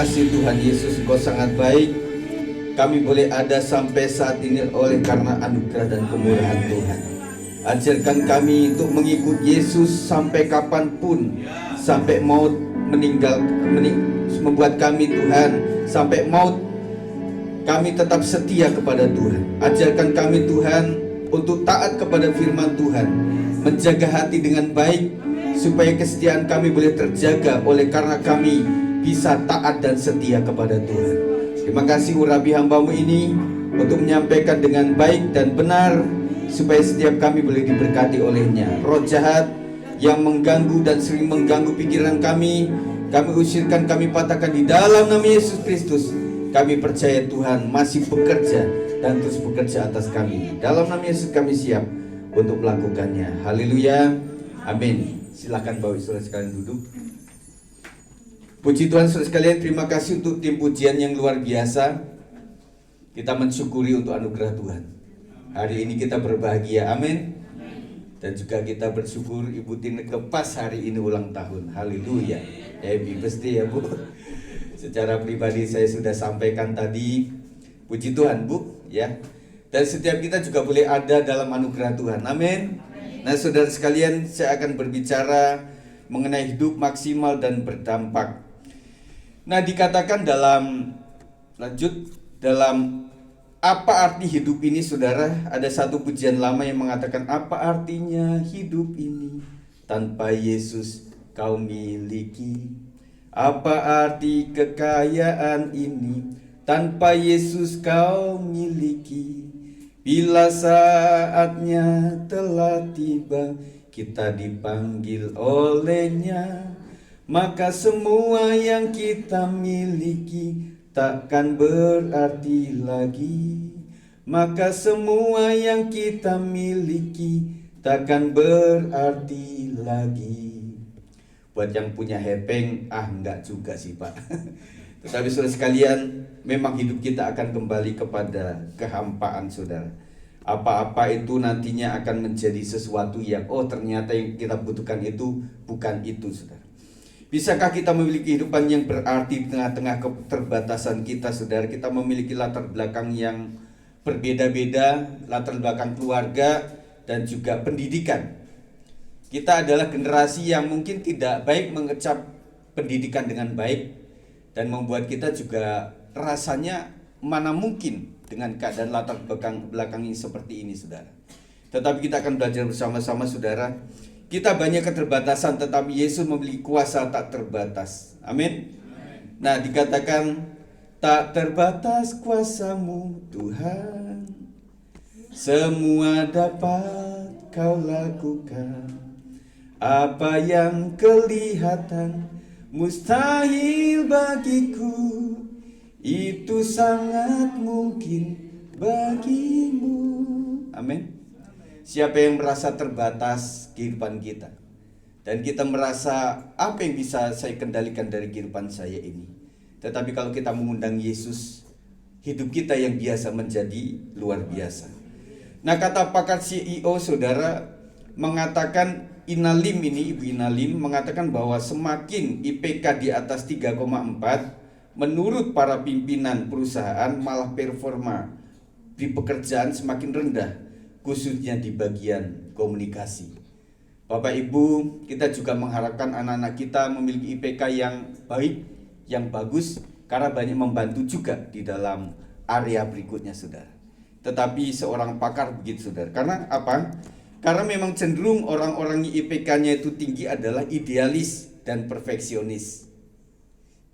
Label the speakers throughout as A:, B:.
A: kasih Tuhan Yesus, Engkau sangat baik. Kami boleh ada sampai saat ini oleh karena anugerah dan kemurahan Tuhan. Ajarkan kami untuk mengikut Yesus sampai kapanpun, sampai maut membuat kami Tuhan, sampai maut kami tetap setia kepada Tuhan. Ajarkan kami Tuhan untuk taat kepada firman Tuhan, menjaga hati dengan baik, supaya kesetiaan kami boleh terjaga oleh karena kami bisa taat dan setia kepada Tuhan. Terima kasih urapi hambamu ini untuk menyampaikan dengan baik dan benar, supaya setiap kami boleh diberkati olehnya. Roh jahat yang mengganggu dan sering mengganggu pikiran kami usirkan, kami patahkan di dalam nama Yesus Kristus. Kami percaya Tuhan masih bekerja dan terus bekerja atas kami. Dalam nama Yesus kami siap untuk melakukannya. Haleluya, amin. Silakan Bapak Saudara sekalian duduk. Puji Tuhan saudara sekalian, terima kasih untuk tim pujian yang luar biasa. Kita mensyukuri untuk anugerah Tuhan. Hari ini kita berbahagia, amin. Dan juga kita bersyukur Ibu Tineke pas hari ini ulang tahun. Haleluya. Happy birthday ya Bu. Secara pribadi saya sudah sampaikan tadi. Puji Tuhan Bu ya. Dan setiap kita juga boleh ada dalam anugerah Tuhan. Amin. Nah saudara sekalian, saya akan berbicara mengenai hidup maksimal dan berdampak. Nah dikatakan dalam apa arti hidup ini saudara? Ada satu pujian lama yang mengatakan, apa artinya hidup ini tanpa Yesus kau miliki? Apa arti kekayaan ini tanpa Yesus kau miliki? Bila saatnya telah tiba, kita dipanggil olehnya, maka semua yang kita miliki takkan berarti lagi. Maka semua yang kita miliki takkan berarti lagi. Buat yang punya hepeng, enggak juga sih Pak. Tetapi saudara sekalian, memang hidup kita akan kembali kepada kehampaan saudara. Apa-apa itu nantinya akan menjadi sesuatu yang ternyata yang kita butuhkan itu bukan itu saudara. Bisakah kita memiliki kehidupan yang berarti di tengah-tengah keterbatasan kita saudara? Kita memiliki latar belakang yang berbeda-beda, latar belakang keluarga dan juga pendidikan. Kita adalah generasi yang mungkin tidak baik mengecap pendidikan dengan baik, dan membuat kita juga rasanya mana mungkin dengan keadaan latar belakang yang seperti ini saudara. Tetapi kita akan belajar bersama-sama saudara. Kita banyak keterbatasan, tetapi Yesus memiliki kuasa tak terbatas. Amin. Nah dikatakan, tak terbatas kuasamu Tuhan, semua dapat kau lakukan. Apa yang kelihatan mustahil bagiku, itu sangat mungkin bagimu. Amin. Siapa yang merasa terbatas kehidupan kita, dan kita merasa apa yang bisa saya kendalikan dari kehidupan saya ini. Tetapi kalau kita mengundang Yesus, hidup kita yang biasa menjadi luar biasa. Nah kata pakar CEO saudara mengatakan, Inalim ini, Ibu Inalim mengatakan bahwa semakin IPK di atas 3,4, menurut para pimpinan perusahaan malah performa di pekerjaan semakin rendah, khususnya di bagian komunikasi. Bapak Ibu, kita juga mengharapkan anak-anak kita memiliki IPK yang baik, yang bagus, karena banyak membantu juga di dalam area berikutnya saudara. Tetapi seorang pakar begitu saudara, karena apa? Karena memang cenderung orang-orang yang IPK-nya itu tinggi adalah idealis dan perfeksionis.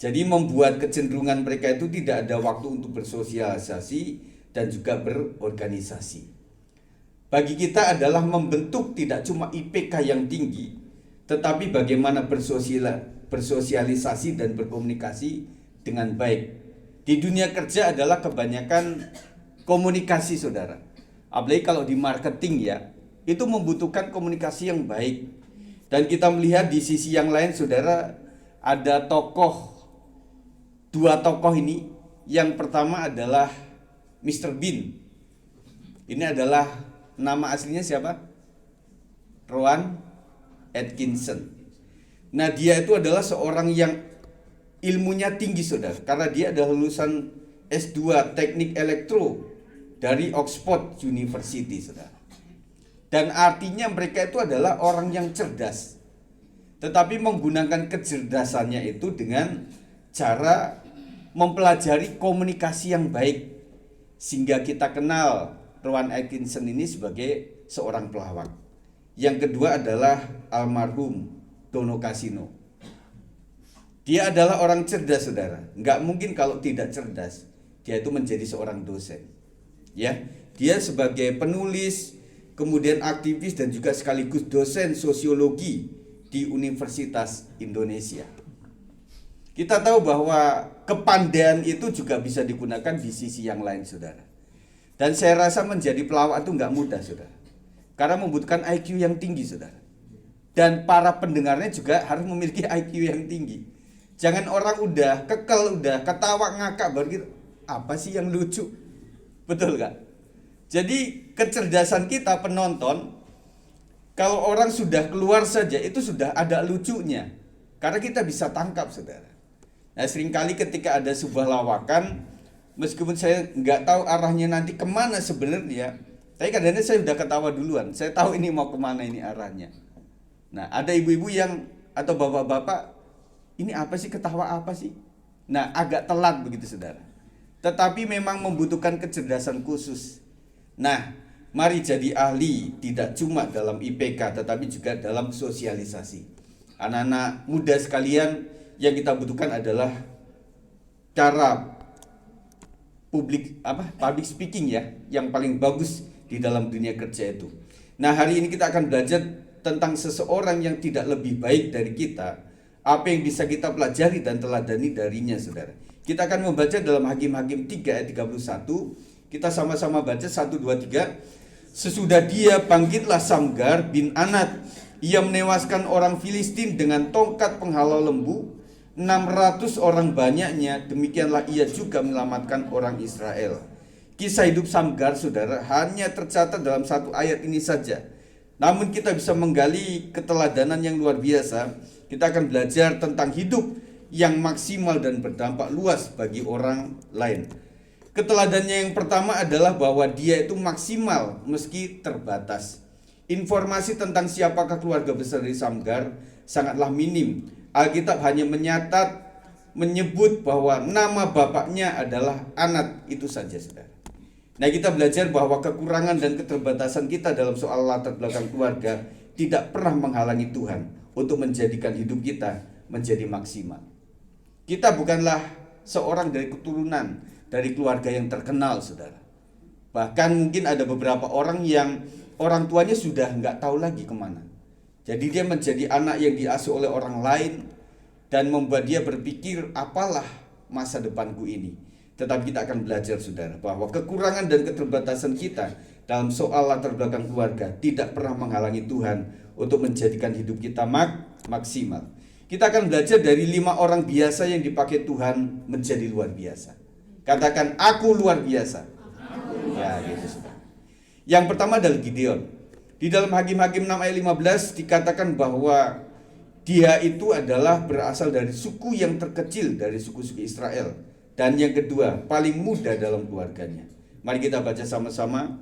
A: Jadi membuat kecenderungan mereka itu tidak ada waktu untuk bersosialisasi dan juga berorganisasi. Bagi kita adalah membentuk tidak cuma IPK yang tinggi, tetapi bagaimana bersosialisasi dan berkomunikasi dengan baik. Di dunia kerja adalah kebanyakan komunikasi saudara. Apalagi kalau di marketing ya, itu membutuhkan komunikasi yang baik. Dan kita melihat di sisi yang lain saudara, ada dua tokoh ini. Yang pertama adalah Mr. Bean. Ini adalah nama aslinya siapa? Rowan Atkinson. Nah dia itu adalah seorang yang ilmunya tinggi saudara, karena dia adalah lulusan S2 Teknik Elektro dari Oxford University saudara. Dan artinya mereka itu adalah orang yang cerdas, tetapi menggunakan kecerdasannya itu dengan cara mempelajari komunikasi yang baik, sehingga kita kenal Rowan Atkinson ini sebagai seorang pelawak. Yang kedua adalah almarhum Dono Cassino. Dia adalah orang cerdas saudara. Nggak mungkin kalau tidak cerdas dia itu menjadi seorang dosen. Ya, dia sebagai penulis, kemudian aktivis dan juga sekaligus dosen sosiologi di Universitas Indonesia. Kita tahu bahwa kepandaian itu juga bisa digunakan di sisi yang lain saudara. Dan saya rasa menjadi pelawak itu nggak mudah saudara, karena membutuhkan IQ yang tinggi saudara. Dan para pendengarnya juga harus memiliki IQ yang tinggi. Jangan orang udah kekel, udah ketawa ngakak baru gitu, apa sih yang lucu? Betul gak? Jadi kecerdasan kita penonton, kalau orang sudah keluar saja itu sudah ada lucunya, karena kita bisa tangkap saudara. Nah seringkali ketika ada sebuah lawakan, meskipun saya nggak tahu arahnya nanti kemana sebenarnya, tapi kadang-kadang saya udah ketawa duluan, saya tahu ini mau kemana ini arahnya. Nah ada ibu-ibu yang atau bapak-bapak, ini apa sih, ketawa apa sih? Nah agak telat begitu saudara, tetapi memang membutuhkan kecerdasan khusus. Nah mari jadi ahli tidak cuma dalam IPK tetapi juga dalam sosialisasi. Anak-anak muda sekalian, yang kita butuhkan adalah cara public speaking ya, yang paling bagus di dalam dunia kerja itu. Nah hari ini kita akan belajar tentang seseorang yang tidak lebih baik dari kita, apa yang bisa kita pelajari dan teladani darinya saudara. Kita akan membaca dalam Hakim-Hakim 3 ayat 31. Kita sama-sama baca 1, 2, 3. Sesudah dia bangkitlah Samgar bin Anat, ia menewaskan orang Filistin dengan tongkat penghalau lembu, 600 orang banyaknya, demikianlah ia juga menyelamatkan orang Israel. Kisah hidup Samgar saudara hanya tercatat dalam satu ayat ini saja, namun kita bisa menggali keteladanan yang luar biasa. Kita akan belajar tentang hidup yang maksimal dan berdampak luas bagi orang lain. Keteladannya yang pertama adalah bahwa dia itu maksimal meski terbatas. Informasi tentang siapakah keluarga besar dari Samgar sangatlah minim. Alkitab hanya menyebut bahwa nama bapaknya adalah Anat, itu saja saudara. Nah kita belajar bahwa kekurangan dan keterbatasan kita dalam soal latar belakang keluarga tidak pernah menghalangi Tuhan untuk menjadikan hidup kita menjadi maksimal. Kita bukanlah seorang dari keturunan dari keluarga yang terkenal saudara. Bahkan mungkin ada beberapa orang yang orang tuanya sudah nggak tahu lagi kemana. Jadi dia menjadi anak yang diasuh oleh orang lain dan membuat dia berpikir, apalah masa depanku ini. Tetapi kita akan belajar saudara bahwa kekurangan dan keterbatasan kita dalam soal latar belakang keluarga tidak pernah menghalangi Tuhan untuk menjadikan hidup kita maksimal. Kita akan belajar dari 5 orang biasa yang dipakai Tuhan menjadi luar biasa. Katakan, aku luar biasa. Ya gitu saudara. Yang pertama adalah Gideon. Di dalam Hakim-Hakim 6 ayat 15 dikatakan bahwa dia itu adalah berasal dari suku yang terkecil dari suku-suku Israel. Dan yang kedua, paling muda dalam keluarganya. Mari kita baca sama-sama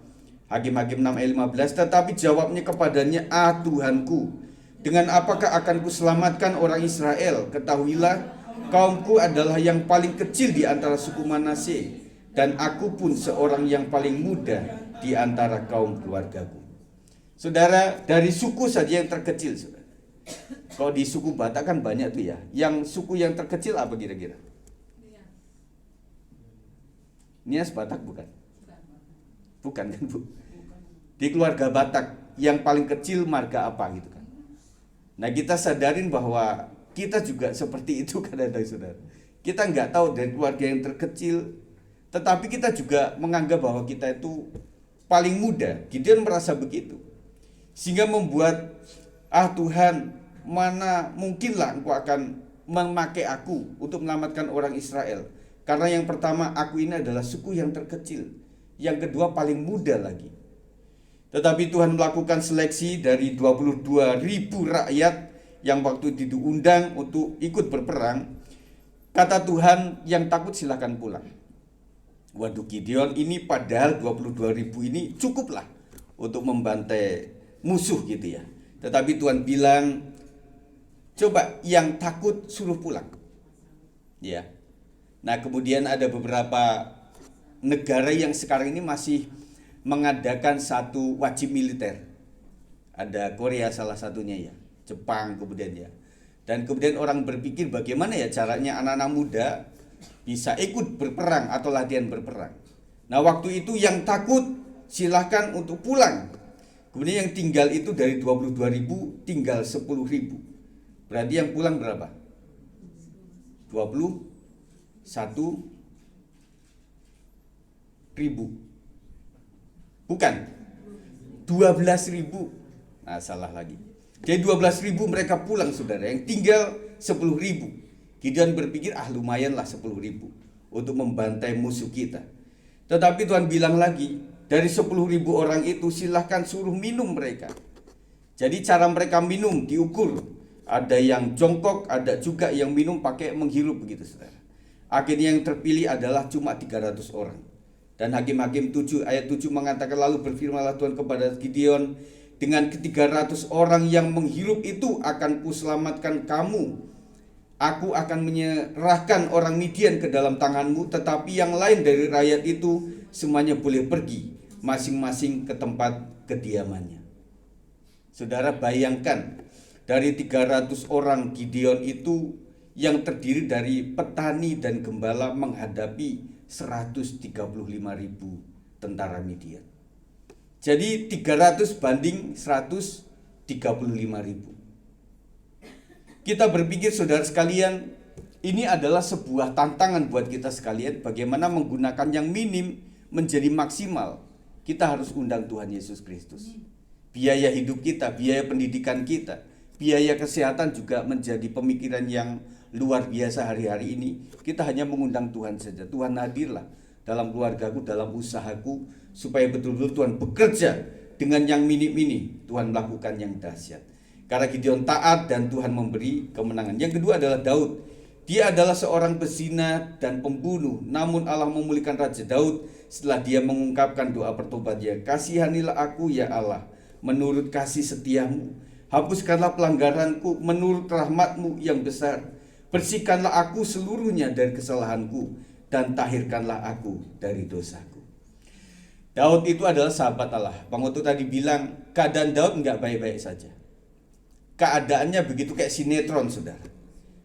A: Hakim-Hakim 6 ayat 15. Tetapi jawabnya kepadanya, Tuhanku, dengan apakah akan kuselamatkan orang Israel? Ketahuilah, kaumku adalah yang paling kecil di antara suku Manasye, dan aku pun seorang yang paling muda di antara kaum keluargaku. Saudara, dari suku saja yang terkecil saudara. Kalau di suku Batak kan banyak tuh ya. Yang suku yang terkecil apa kira-kira? Nias Batak bukan? Bukan kan Bu? Di keluarga Batak yang paling kecil marga apa gitu kan? Nah kita sadarin bahwa kita juga seperti itu kadang-kadang saudara. Kita nggak tahu dari keluarga yang terkecil, tetapi kita juga menganggap bahwa kita itu paling muda. Gideon merasa begitu, sehingga membuat Tuhan, mana mungkinlah engkau akan memakai aku untuk menyelamatkan orang Israel. Karena yang pertama, aku ini adalah suku yang terkecil. Yang kedua, paling muda lagi. Tetapi Tuhan melakukan seleksi dari 22.000 rakyat yang waktu itu diundang untuk ikut berperang. Kata Tuhan, yang takut silakan pulang. Waduh, Gideon ini padahal 22.000 ini cukuplah untuk membantai musuh gitu ya. Tetapi Tuhan bilang, coba yang takut suruh pulang. Ya. Nah, kemudian ada beberapa negara yang sekarang ini masih mengadakan satu wajib militer. Ada Korea salah satunya ya, Jepang kemudian ya. Dan kemudian orang berpikir bagaimana ya caranya anak-anak muda bisa ikut berperang atau latihan berperang. Nah, waktu itu yang takut silahkan untuk pulang. Kemudian yang tinggal itu dari 22.000 tinggal 10.000. Berarti yang pulang berapa? 21.000. Bukan, 12.000. Nah, salah lagi. Jadi 12.000 mereka pulang, saudara. Yang tinggal 10.000. Gideon berpikir, lumayanlah 10.000 untuk membantai musuh kita. Tetapi Tuhan bilang lagi, dari 10.000 orang itu silahkan suruh minum mereka. Jadi cara mereka minum diukur. Ada yang jongkok, ada juga yang minum pakai menghirup begitu, saudara. Akhirnya yang terpilih adalah cuma 300 orang. Dan Hakim-Hakim 7 ayat 7 mengatakan, lalu berfirmanlah Tuhan kepada Gideon, dengan ke-300 orang yang menghirup itu akan kuselamatkan kamu. Aku akan menyerahkan orang Midian ke dalam tanganmu, tetapi yang lain dari rakyat itu semuanya boleh pergi masing-masing ke tempat kediamannya. Saudara bayangkan, dari 300 orang Gideon itu yang terdiri dari petani dan gembala menghadapi 135.000 tentara Midian. Jadi 300 banding 135.000. Kita berpikir, saudara sekalian, ini adalah sebuah tantangan buat kita sekalian, bagaimana menggunakan yang minim menjadi maksimal. Kita harus undang Tuhan Yesus Kristus. Biaya hidup kita, biaya pendidikan kita, biaya kesehatan juga menjadi pemikiran yang luar biasa hari-hari ini. Kita hanya mengundang Tuhan saja. Tuhan hadirlah dalam keluargaku, dalam usahaku, supaya betul-betul Tuhan bekerja dengan yang minim ini. Tuhan melakukan yang dahsyat. Karena Gideon taat dan Tuhan memberi kemenangan. Yang kedua adalah Daud. Dia adalah seorang pezina dan pembunuh, namun Allah memulihkan Raja Daud setelah dia mengungkapkan doa pertobatannya. Kasihanilah aku ya Allah, menurut kasih setiamu. Hapuskanlah pelanggaranku menurut rahmatmu yang besar. Bersihkanlah aku seluruhnya dari kesalahanku, dan tahirkanlah aku dari dosaku. Daud itu adalah sahabat Allah. Bang Oto tadi bilang, keadaan Daud enggak baik-baik saja. Keadaannya begitu kayak sinetron, saudara.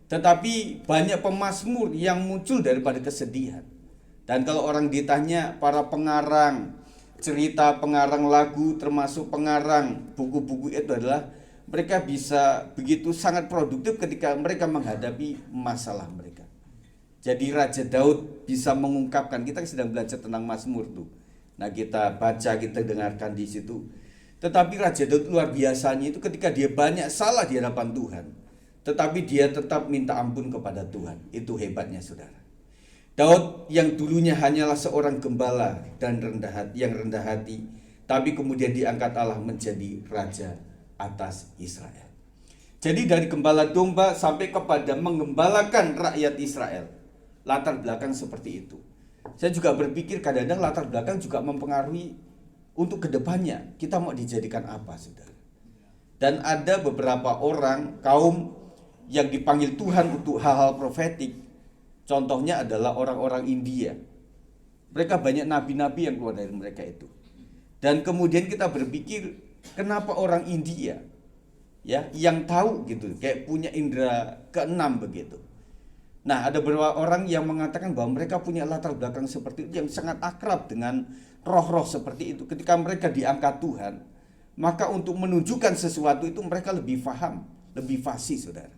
A: Tetapi banyak pemazmur yang muncul daripada kesedihan. Dan kalau orang ditanya, para pengarang cerita, pengarang lagu, termasuk pengarang buku-buku itu adalah mereka bisa begitu sangat produktif ketika mereka menghadapi masalah mereka. Jadi Raja Daud bisa mengungkapkan, kita sedang belajar tentang Mazmur tuh. Nah, kita baca, kita dengarkan di situ. Tetapi Raja Daud luar biasanya itu ketika dia banyak salah di hadapan Tuhan, tetapi dia tetap minta ampun kepada Tuhan. Itu hebatnya, saudara. Daud yang dulunya hanyalah seorang gembala dan yang rendah hati, tapi kemudian diangkat Allah menjadi raja atas Israel. Jadi dari gembala domba sampai kepada menggembalakan rakyat Israel. Latar belakang seperti itu. Saya juga berpikir kadang-kadang latar belakang juga mempengaruhi untuk kedepannya kita mau dijadikan apa, saudara. Dan ada beberapa orang, kaum yang dipanggil Tuhan untuk hal-hal profetik. Contohnya adalah orang-orang India. Mereka banyak nabi-nabi yang keluar dari mereka itu. Dan kemudian kita berpikir, kenapa orang India ya yang tahu gitu, kayak punya indera keenam begitu. Nah, ada beberapa orang yang mengatakan bahwa mereka punya latar belakang seperti itu, yang sangat akrab dengan roh-roh seperti itu. Ketika mereka diangkat Tuhan, maka untuk menunjukkan sesuatu itu mereka lebih paham, lebih fasih, saudara.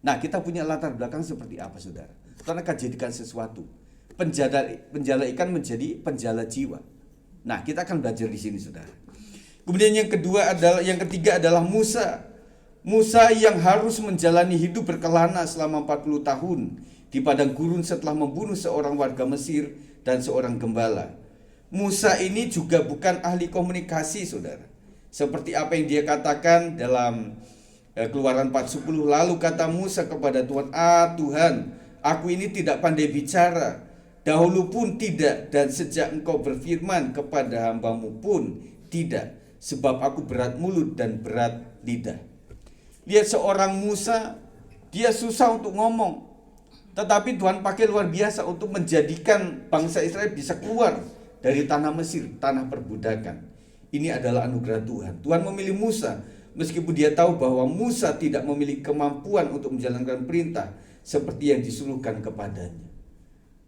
A: Nah, kita punya latar belakang seperti apa, saudara? Karena akan jadikan sesuatu. Penjala ikan menjadi penjala jiwa. Nah, kita akan belajar di sini, saudara. Kemudian yang ketiga adalah Musa. Musa yang harus menjalani hidup berkelana selama 40 tahun di padang gurun setelah membunuh seorang warga Mesir dan seorang gembala. Musa ini juga bukan ahli komunikasi, saudara. Seperti apa yang dia katakan dalam Keluaran 4:10, lalu kata Musa kepada Tuhan, Tuhan, aku ini tidak pandai bicara, dahulu pun tidak, dan sejak engkau berfirman kepada hambamu pun tidak, sebab aku berat mulut dan berat lidah. Lihat seorang Musa, dia susah untuk ngomong, tetapi Tuhan pakai luar biasa untuk menjadikan bangsa Israel bisa keluar dari tanah Mesir, tanah perbudakan. Ini adalah anugerah Tuhan. Tuhan memilih Musa, meskipun dia tahu bahwa Musa tidak memiliki kemampuan untuk menjalankan perintah seperti yang disuruhkan kepadanya.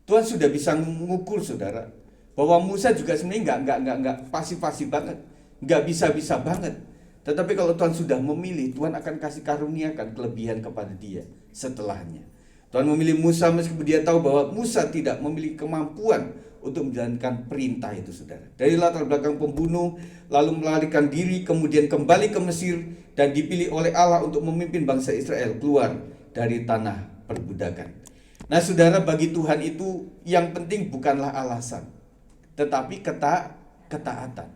A: Tuhan sudah bisa mengukur, saudara, bahwa Musa juga sebenarnya nggak pasif-pasif banget, nggak bisa-bisa banget. Tetapi kalau Tuhan sudah memilih, Tuhan akan kasih karuniakan kelebihan kepada dia setelahnya. Tuhan memilih Musa meskipun dia tahu bahwa Musa tidak memiliki kemampuan untuk menjalankan perintah itu, saudara. Dari latar belakang pembunuh, lalu melarikan diri, kemudian kembali ke Mesir, dan dipilih oleh Allah untuk memimpin bangsa Israel keluar dari tanah perbudakan. Nah, saudara, bagi Tuhan itu yang penting bukanlah alasan, tetapi ketaatan.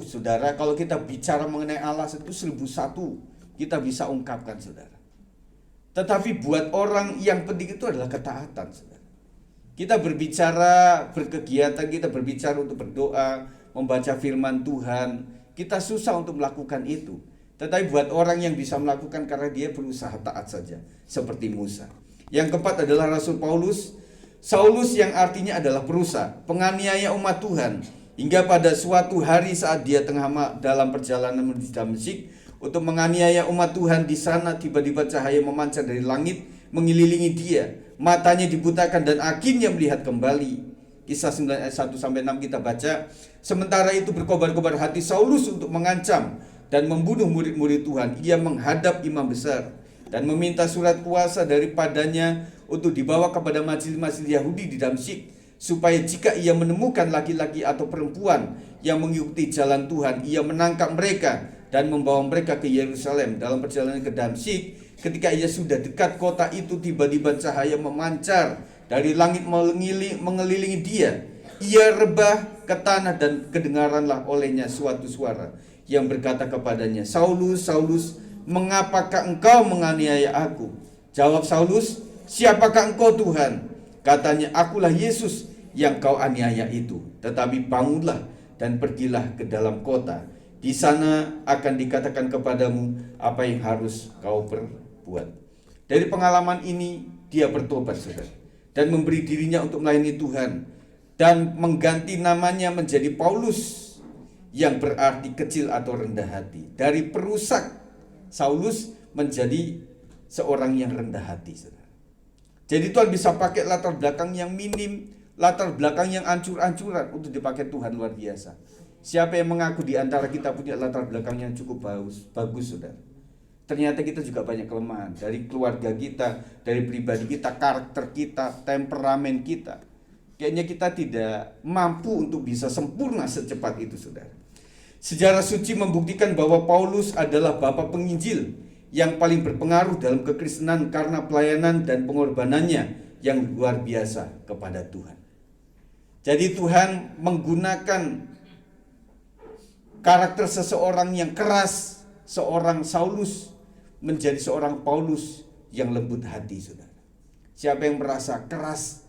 A: Saudara, kalau kita bicara mengenai alasan itu 1001 kita bisa ungkapkan, saudara. Tetapi buat orang yang penting itu adalah ketaatan, saudara. Kita berbicara, berkegiatan, kita berbicara untuk berdoa, membaca firman Tuhan, kita susah untuk melakukan itu. Tetapi buat orang yang bisa melakukan karena dia berusaha taat saja, seperti Musa. Yang keempat adalah Rasul Paulus, Saulus, yang artinya adalah perusak, penganiaya umat Tuhan, hingga pada suatu hari saat dia tengah dalam perjalanan menuju Damsyik untuk menganiaya umat Tuhan, di sana tiba-tiba cahaya memancar dari langit mengelilingi dia. Matanya dibutakan dan akhirnya melihat kembali. Kisah 9 ayat 1-6 kita baca. Sementara itu berkobar-kobar hati Saulus untuk mengancam dan membunuh murid-murid Tuhan. Ia menghadap imam besar dan meminta surat kuasa daripadanya untuk dibawa kepada majelis-majelis Yahudi di Damsyik, supaya jika ia menemukan laki-laki atau perempuan yang mengikuti jalan Tuhan, ia menangkap mereka dan membawa mereka ke Yerusalem. Dalam perjalanan ke Damsyik, ketika ia sudah dekat kota itu, tiba-tiba cahaya memancar dari langit mengelilingi dia. Ia rebah ke tanah dan kedengaranlah olehnya suatu suara yang berkata kepadanya, Saulus, Saulus, mengapakah engkau menganiaya aku? Jawab Saulus, siapakah engkau, Tuhan? Katanya, akulah Yesus yang kau aniaya itu. Tetapi bangunlah dan pergilah ke dalam kota. Di sana akan dikatakan kepadamu apa yang harus kau perbuat. Dari pengalaman ini dia bertobat, saudara, dan memberi dirinya untuk melayani Tuhan, dan mengganti namanya menjadi Paulus, yang berarti kecil atau rendah hati. Dari perusak, Saulus menjadi seorang yang rendah hati, saudara. Jadi Tuhan bisa pakai latar belakang yang minim, latar belakang yang ancur-ancuran untuk dipakai Tuhan luar biasa. Siapa yang mengaku di antara kita punya latar belakang yang cukup bagus, saudara? Ternyata kita juga banyak kelemahan. Dari keluarga kita, dari pribadi kita, karakter kita, temperamen kita. Kayaknya kita tidak mampu untuk bisa sempurna secepat itu, saudara. Sejarah suci membuktikan bahwa Paulus adalah bapa penginjil yang paling berpengaruh dalam kekristenan karena pelayanan dan pengorbanannya yang luar biasa kepada Tuhan. Jadi Tuhan menggunakan karakter seseorang yang keras, seorang Saulus, menjadi seorang Paulus yang lembut hati, saudara. Siapa yang merasa keras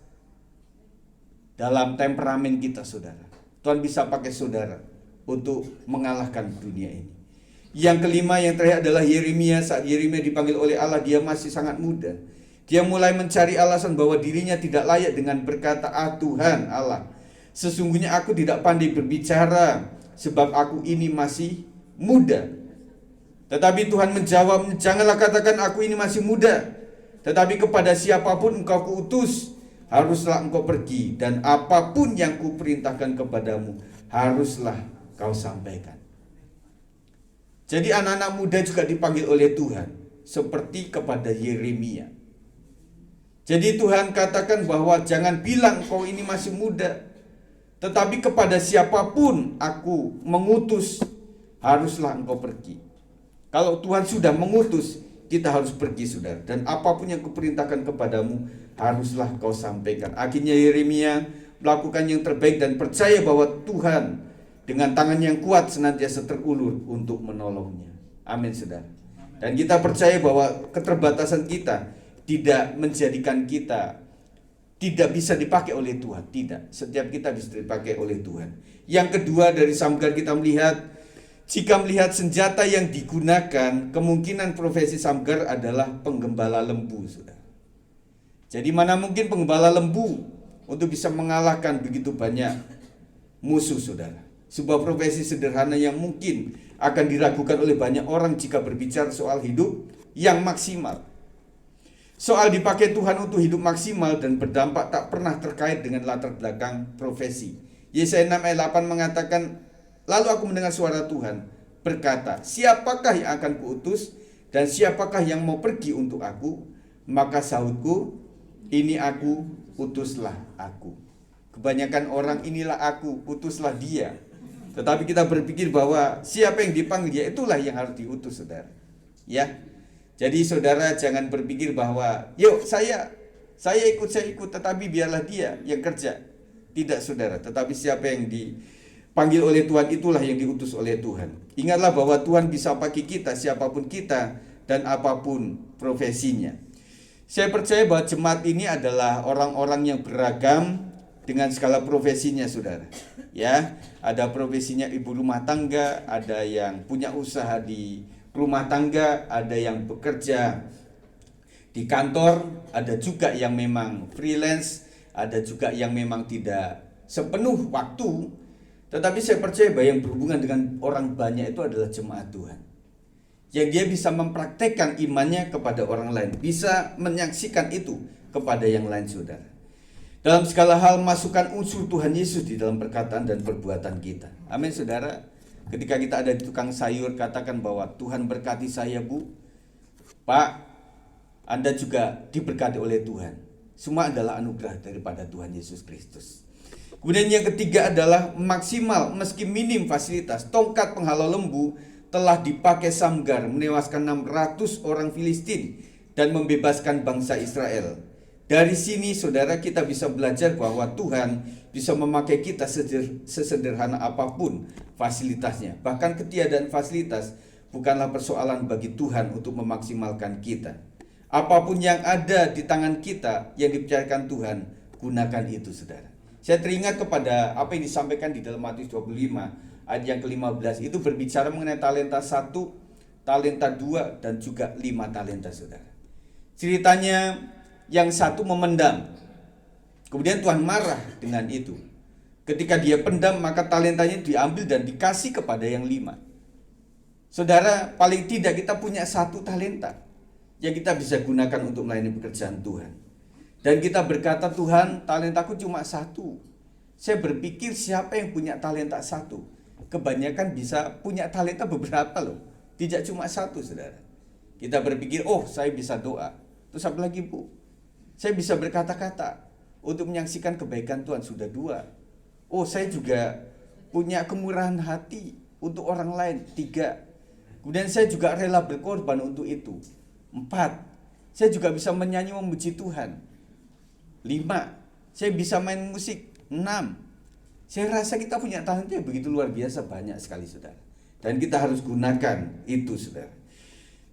A: dalam temperamen kita, saudara, Tuhan bisa pakai saudara untuk mengalahkan dunia ini. Yang kelima, yang terakhir adalah Yeremia. Saat Yeremia dipanggil oleh Allah, dia masih sangat muda. Dia mulai mencari alasan bahwa dirinya tidak layak dengan berkata, Tuhan Allah, sesungguhnya aku tidak pandai berbicara, sebab aku ini masih muda. Tetapi Tuhan menjawab, janganlah katakan aku ini masih muda, tetapi kepada siapapun engkau kuutus, haruslah engkau pergi, dan apapun yang kuperintahkan kepadamu, haruslah kau sampaikan. Jadi anak-anak muda juga dipanggil oleh Tuhan, seperti kepada Yeremia. Jadi Tuhan katakan bahwa jangan bilang kau ini masih muda, tetapi kepada siapapun aku mengutus, haruslah engkau pergi. Kalau Tuhan sudah mengutus, kita harus pergi, saudara. Dan apapun yang kuperintahkan kepadamu, haruslah kau sampaikan. Akhirnya Yeremia melakukan yang terbaik dan percaya bahwa Tuhan dengan tangan yang kuat senantiasa terulur untuk menolongnya. Amin, saudara. Dan kita percaya bahwa keterbatasan kita tidak menjadikan kita tidak bisa dipakai oleh Tuhan. Tidak, setiap kita bisa dipakai oleh Tuhan. Yang kedua, dari Samgar kita melihat, jika melihat senjata yang digunakan, kemungkinan profesi Samgar adalah penggembala lembu, saudara. Jadi mana mungkin penggembala lembu untuk bisa mengalahkan begitu banyak musuh, saudara. Sebuah profesi sederhana yang mungkin akan diragukan oleh banyak orang jika berbicara soal hidup yang maksimal. Soal dipakai Tuhan untuk hidup maksimal dan berdampak tak pernah terkait dengan latar belakang profesi. Yesaya 6 ayat 8 mengatakan, lalu aku mendengar suara Tuhan berkata, siapakah yang akan kuutus dan siapakah yang mau pergi untuk aku? Maka sahutku, ini aku, utuslah aku. Kebanyakan orang, inilah aku, utuslah dia. Tetapi kita berpikir bahwa siapa yang dipanggil, ya itulah yang harus diutus, saudara. Ya. Jadi saudara jangan berpikir bahwa yuk saya ikut, tetapi biarlah dia yang kerja. Tidak, saudara, tetapi siapa yang dipanggil oleh Tuhan, itulah yang diutus oleh Tuhan. Ingatlah bahwa Tuhan bisa pakai kita, siapapun kita dan apapun profesinya. Saya percaya bahwa jemaat ini adalah orang-orang yang beragam dengan segala profesinya, saudara. Ya, ada profesinya ibu rumah tangga, ada yang punya usaha di rumah tangga, ada yang bekerja di kantor, ada juga yang memang freelance, ada juga yang memang tidak sepenuh waktu. Tetapi saya percaya bahwa yang berhubungan dengan orang banyak itu adalah jemaat Tuhan, yang dia bisa mempraktekkan imannya kepada orang lain, bisa menyaksikan itu kepada yang lain, saudara. Dalam segala hal masukkan unsur Tuhan Yesus di dalam perkataan dan perbuatan kita. Amin, saudara. Ketika kita ada di tukang sayur, katakan bahwa Tuhan berkati saya, Bu. Pak, Anda juga diberkati oleh Tuhan. Semua adalah anugerah daripada Tuhan Yesus Kristus. Kemudian yang ketiga adalah maksimal meski minim fasilitas. Tongkat penghalau lembu telah dipakai Samgar menewaskan 600 orang Filistin dan membebaskan bangsa Israel. Dari sini saudara kita bisa belajar bahwa Tuhan bisa memakai kita sesederhana apapun fasilitasnya. Bahkan ketiadaan fasilitas bukanlah persoalan bagi Tuhan untuk memaksimalkan kita. Apapun yang ada di tangan kita yang dipercayakan Tuhan, gunakan itu, saudara. Saya teringat kepada apa yang disampaikan di dalam Matius 25 ayat yang ke-15. Itu berbicara mengenai talenta 1, talenta 2 dan juga 5 talenta, saudara. Ceritanya yang satu memendam. Kemudian Tuhan marah dengan itu. Ketika dia pendam, maka talentanya diambil dan dikasih kepada yang 5. Saudara, paling tidak kita punya 1 talenta yang kita bisa gunakan untuk melayani pekerjaan Tuhan. Dan kita berkata, Tuhan, talentaku cuma 1. Saya berpikir siapa yang punya talenta 1? Kebanyakan bisa punya talenta beberapa loh. Tidak cuma 1, saudara. Kita berpikir, oh saya bisa doa. Terus apa lagi, Bu? Saya bisa berkata-kata untuk menyaksikan kebaikan Tuhan, sudah 2. Oh, saya juga punya kemurahan hati untuk orang lain, 3. Kemudian saya juga rela berkorban untuk itu, 4. Saya juga bisa menyanyi memuji Tuhan, 5. Saya bisa main musik, 6. Saya rasa kita punya talenta yang begitu luar biasa banyak sekali, saudara. Dan kita harus gunakan itu, saudara.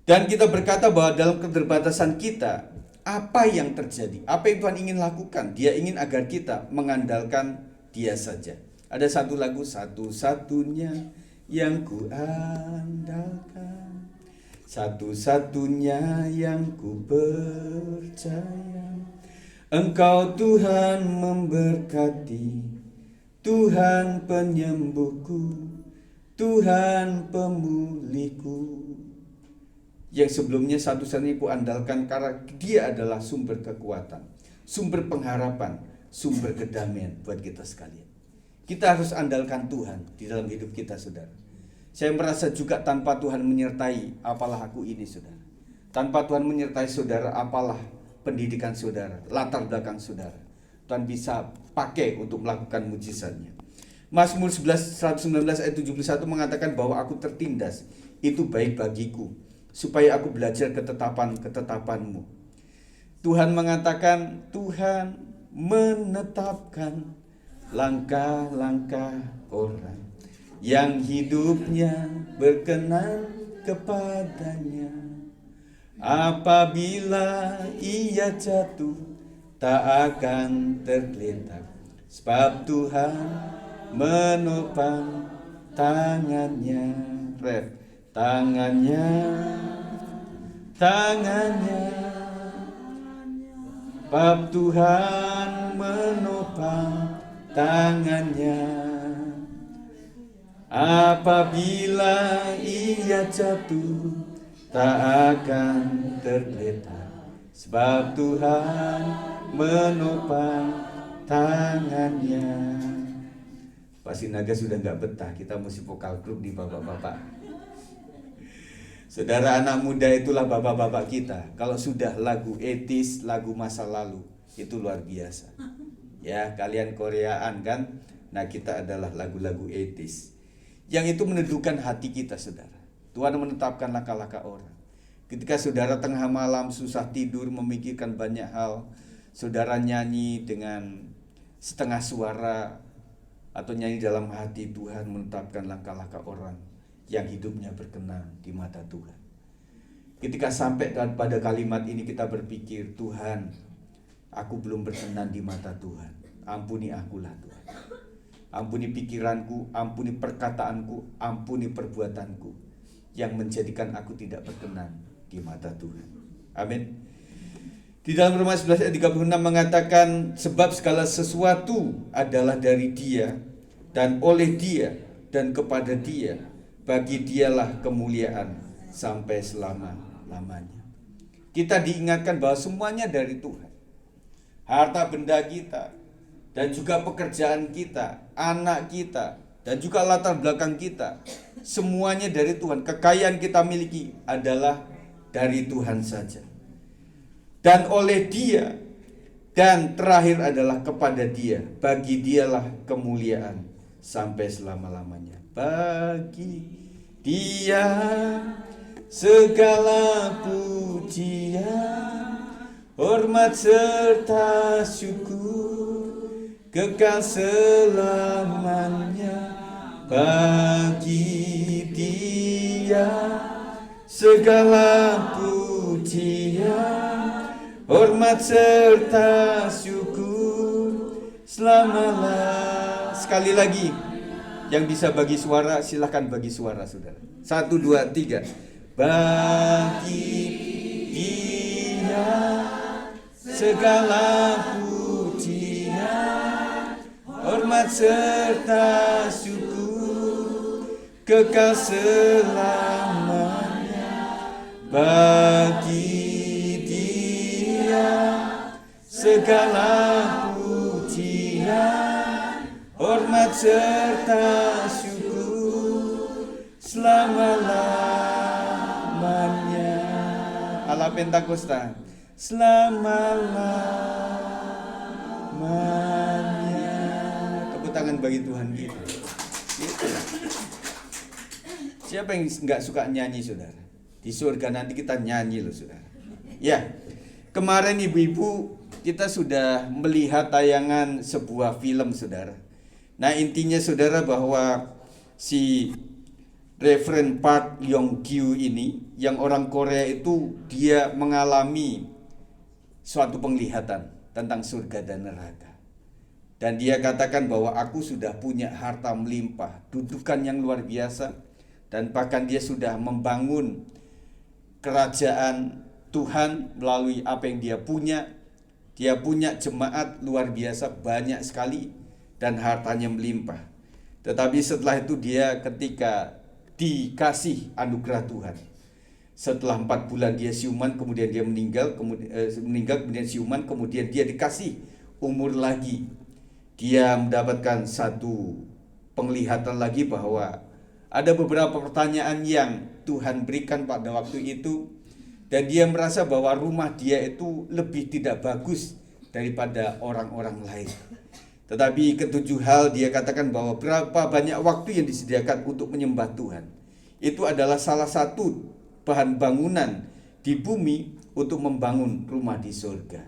A: Dan kita berkata bahwa dalam keterbatasan kita, apa yang terjadi? Apa yang Tuhan ingin lakukan? Dia ingin agar kita mengandalkan Dia saja. Ada satu lagu, satu-satunya yang ku andalkan, satu-satunya yang ku percaya. Engkau Tuhan memberkati, Tuhan penyembuhku, Tuhan pemulihku. Yang sebelumnya satu-satunya ku andalkan karena Dia adalah sumber kekuatan, sumber pengharapan, sumber kedamaian buat kita sekalian. Kita harus andalkan Tuhan di dalam hidup kita, saudara. Saya merasa juga tanpa Tuhan menyertai, apalah aku ini, saudara. Tanpa Tuhan menyertai saudara, apalah pendidikan saudara, latar belakang saudara. Tuhan bisa pakai untuk melakukan mujizatnya. Mazmur 119 ayat 71 mengatakan bahwa aku tertindas, itu baik bagiku, supaya aku belajar ketetapan-ketetapanmu. Tuhan mengatakan, Tuhan menetapkan langkah-langkah orang yang hidupnya berkenan kepadanya. Apabila ia jatuh, tak akan tergeletak, sebab Tuhan menopang tangannya. Ref, tangannya, sebab Tuhan menopang tangannya. Apabila ia jatuh, tak akan tergeletak, sebab Tuhan menopang tangannya. Pak Sinaga sudah gak betah, kita mesti vokal grup di bapak-bapak. Saudara, anak muda itulah bapak-bapak kita. Kalau sudah lagu etis, lagu masa lalu, itu luar biasa. Ya, kalian Koreaan kan? Nah, kita adalah lagu-lagu etis. Yang itu meneduhkan hati kita, saudara. Tuhan menetapkan langkah-langkah orang. Ketika saudara tengah malam susah tidur, memikirkan banyak hal, saudara nyanyi dengan setengah suara atau nyanyi dalam hati, Tuhan menetapkan langkah-langkah orang yang hidupnya berkenan di mata Tuhan. Ketika sampai pada kalimat ini kita berpikir, Tuhan, aku belum berkenan di mata Tuhan. Ampuni akulah Tuhan. Ampuni pikiranku, ampuni perkataanku, ampuni perbuatanku yang menjadikan aku tidak berkenan di mata Tuhan. Amin. Di dalam Roma 11 ayat 36 mengatakan, sebab segala sesuatu adalah dari Dia dan oleh Dia dan kepada Dia. Bagi Dialah kemuliaan sampai selama-lamanya. Kita diingatkan bahwa semuanya dari Tuhan. Harta benda kita, dan juga pekerjaan kita, anak kita, dan juga latar belakang kita, semuanya dari Tuhan. Kekayaan kita miliki adalah dari Tuhan saja. Dan oleh Dia, dan terakhir adalah kepada Dia. Bagi Dialah kemuliaan sampai selama-lamanya. Bagi Dia segala pujian, hormat serta syukur, kekal selamanya. Bagi Dia segala pujian, hormat serta syukur selama-lamanya. Sekali lagi, yang bisa bagi suara silahkan bagi suara, saudara. 1, 2, 3. Bagi Dia segala pujian, hormat serta syukur, kekal selamanya. Bagi Dia segala pujian, hormat serta syukur selama-lamanya. Allah Pentakosta, selama-lamanya. Tepuk tangan bagi Tuhan kita. Gitu. Siapa yang nggak suka nyanyi, saudara? Di surga nanti kita nyanyi loh, saudara. Ya, kemarin ibu-ibu kita sudah melihat tayangan sebuah film, saudara. Nah, intinya saudara bahwa si Reverend Park Yong Kyu ini, yang orang Korea itu, dia mengalami suatu penglihatan tentang surga dan neraka. Dan dia katakan bahwa aku sudah punya harta melimpah, dudukan yang luar biasa, dan bahkan dia sudah membangun kerajaan Tuhan melalui apa yang dia punya. Dia punya jemaat luar biasa, banyak sekali, dan hartanya melimpah. Tetapi setelah itu dia ketika dikasih anugerah Tuhan, setelah 4 bulan dia siuman, kemudian dia meninggal, kemudian siuman, kemudian dia dikasih umur lagi. Dia mendapatkan satu penglihatan lagi bahwa ada beberapa pertanyaan yang Tuhan berikan pada waktu itu, dan dia merasa bahwa rumah dia itu lebih tidak bagus daripada orang-orang lain. Tetapi ketujuh hal dia katakan bahwa berapa banyak waktu yang disediakan untuk menyembah Tuhan, itu adalah salah satu bahan bangunan di bumi untuk membangun rumah di surga.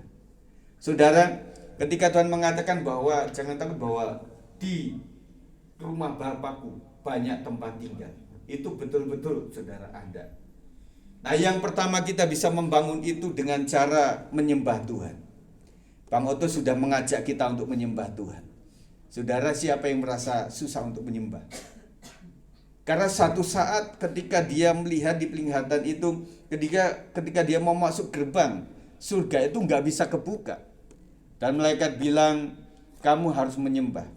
A: Saudara, ketika Tuhan mengatakan bahwa jangan takut bahwa di rumah Bapakku banyak tempat tinggal, itu betul-betul saudara ada. Nah, yang pertama kita bisa membangun itu dengan cara menyembah Tuhan. Bang Oto sudah mengajak kita untuk menyembah Tuhan. Saudara, siapa yang merasa susah untuk menyembah? Karena satu saat ketika dia melihat di penglihatan itu, ketika dia mau masuk gerbang surga itu nggak bisa kebuka. Dan malaikat bilang, kamu harus menyembah.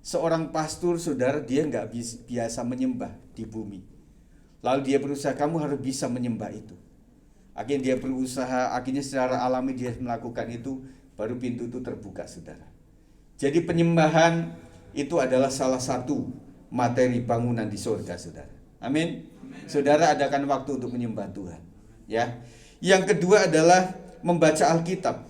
A: Seorang pastor, saudara, dia nggak biasa menyembah di bumi. Lalu dia berusaha, kamu harus bisa menyembah itu. Akhirnya dia berusaha, akhirnya secara alami dia melakukan itu, baru pintu itu terbuka, saudara. Jadi penyembahan itu adalah salah satu materi bangunan di surga, saudara. Amin. Saudara, adakan waktu untuk menyembah Tuhan. Ya. Yang kedua adalah membaca Alkitab.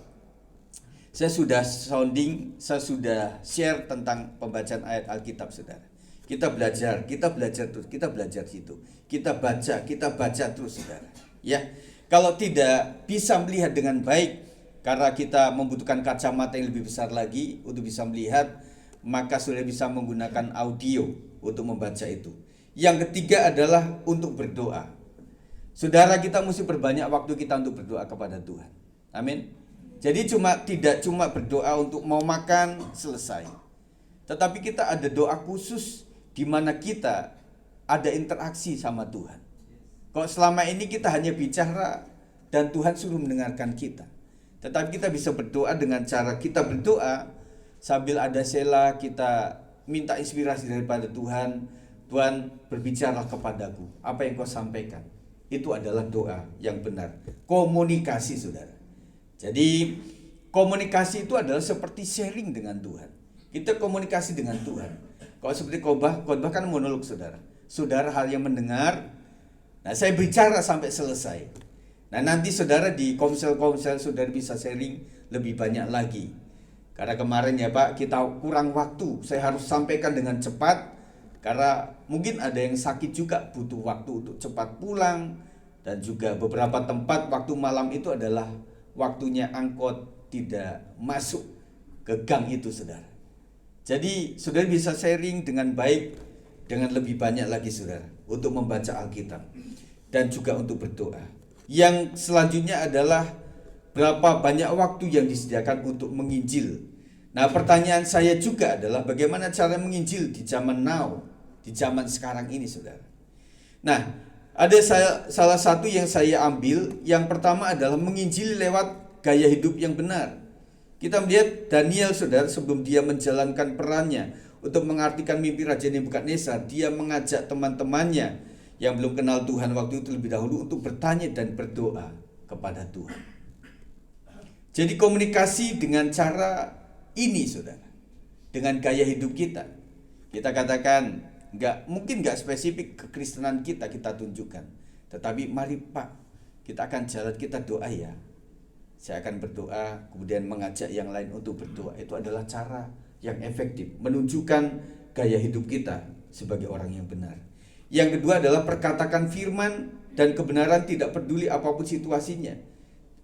A: Saya sudah sounding, saya sudah share tentang pembacaan ayat Alkitab, saudara. Kita belajar terus, kita belajar situ. Kita baca terus, saudara. Ya, kalau tidak bisa melihat dengan baik, karena kita membutuhkan kacamata yang lebih besar lagi untuk bisa melihat, maka sudah bisa menggunakan audio untuk membaca itu. Yang ketiga adalah untuk berdoa. Saudara, kita mesti perbanyak waktu kita untuk berdoa kepada Tuhan. Amin. Jadi tidak cuma berdoa untuk mau makan selesai. Tetapi kita ada doa khusus di mana kita ada interaksi sama Tuhan. Kalau selama ini kita hanya bicara dan Tuhan suruh mendengarkan kita. Tetapi kita bisa berdoa dengan cara kita berdoa sambil ada sela, kita minta inspirasi daripada Tuhan. Tuhan, berbicara kepadaku, apa yang kau sampaikan. Itu adalah doa yang benar. Komunikasi, saudara. Jadi komunikasi itu adalah seperti sharing dengan Tuhan. Kita komunikasi dengan Tuhan. Kalau seperti khotbah kan monolog, saudara. Saudara hal yang mendengar. Nah, saya bicara sampai selesai. Nah, nanti saudara di komsel-komsel saudara bisa sharing lebih banyak lagi. Karena kemarin ya Pak, kita kurang waktu. Saya harus sampaikan dengan cepat. Karena mungkin ada yang sakit juga, butuh waktu untuk cepat pulang. Dan juga beberapa tempat waktu malam itu adalah waktunya angkot tidak masuk ke gang itu, saudara. Jadi saudara bisa sharing dengan baik, dengan lebih banyak lagi, saudara, untuk membaca Alkitab dan juga untuk berdoa. Yang selanjutnya adalah berapa banyak waktu yang disediakan untuk menginjil. Nah, pertanyaan saya juga adalah bagaimana cara menginjil di zaman now, di zaman sekarang ini, saudara. Nah, ada salah satu yang saya ambil. Yang pertama adalah menginjil lewat gaya hidup yang benar. Kita melihat Daniel, saudara, sebelum dia menjalankan perannya untuk mengartikan mimpi Raja Nebukadnezar, dia mengajak teman-temannya yang belum kenal Tuhan waktu itu lebih dahulu untuk bertanya dan berdoa kepada Tuhan. Jadi komunikasi dengan cara ini, saudara, dengan gaya hidup kita. Kita katakan mungkin nggak spesifik kekristenan kita tunjukkan, tetapi mari Pak, kita akan jalan, kita doa ya. Saya akan berdoa, kemudian mengajak yang lain untuk berdoa. Itu adalah cara yang efektif, menunjukkan gaya hidup kita sebagai orang yang benar. Yang kedua adalah perkatakan firman dan kebenaran tidak peduli apapun situasinya.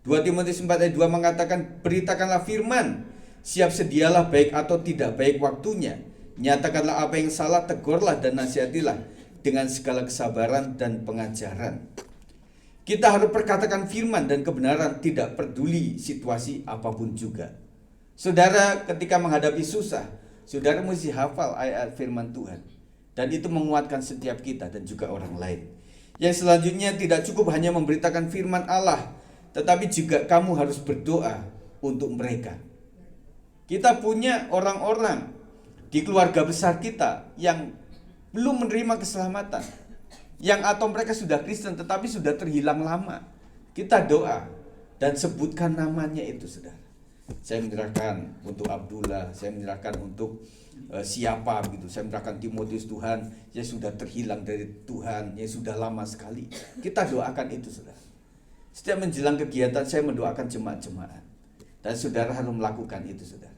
A: 2 Timotius 4 ayat 2 mengatakan, beritakanlah firman, siap sedialah baik atau tidak baik waktunya. Nyatakanlah apa yang salah, tegurlah dan nasihatilah dengan segala kesabaran dan pengajaran. Kita harus perkatakan firman dan kebenaran tidak peduli situasi apapun juga. Saudara, ketika menghadapi susah, saudara mesti hafal ayat firman Tuhan. Dan itu menguatkan setiap kita dan juga orang lain. Yang selanjutnya, tidak cukup hanya memberitakan firman Allah, tetapi juga kamu harus berdoa untuk mereka. Kita punya orang-orang di keluarga besar kita yang belum menerima keselamatan, yang atau mereka sudah Kristen tetapi sudah terhilang lama. Kita doa dan sebutkan namanya itu, saudara. Saya menyerahkan untuk Abdullah, saya menyerahkan untuk siapa begitu. Saya menyerahkan Timotius, Tuhan, yang sudah terhilang dari Tuhan, yang sudah lama sekali. Kita doakan itu, saudara. Setiap menjelang kegiatan saya mendoakan jemaat-jemaat. Dan saudara harus melakukan itu, saudara.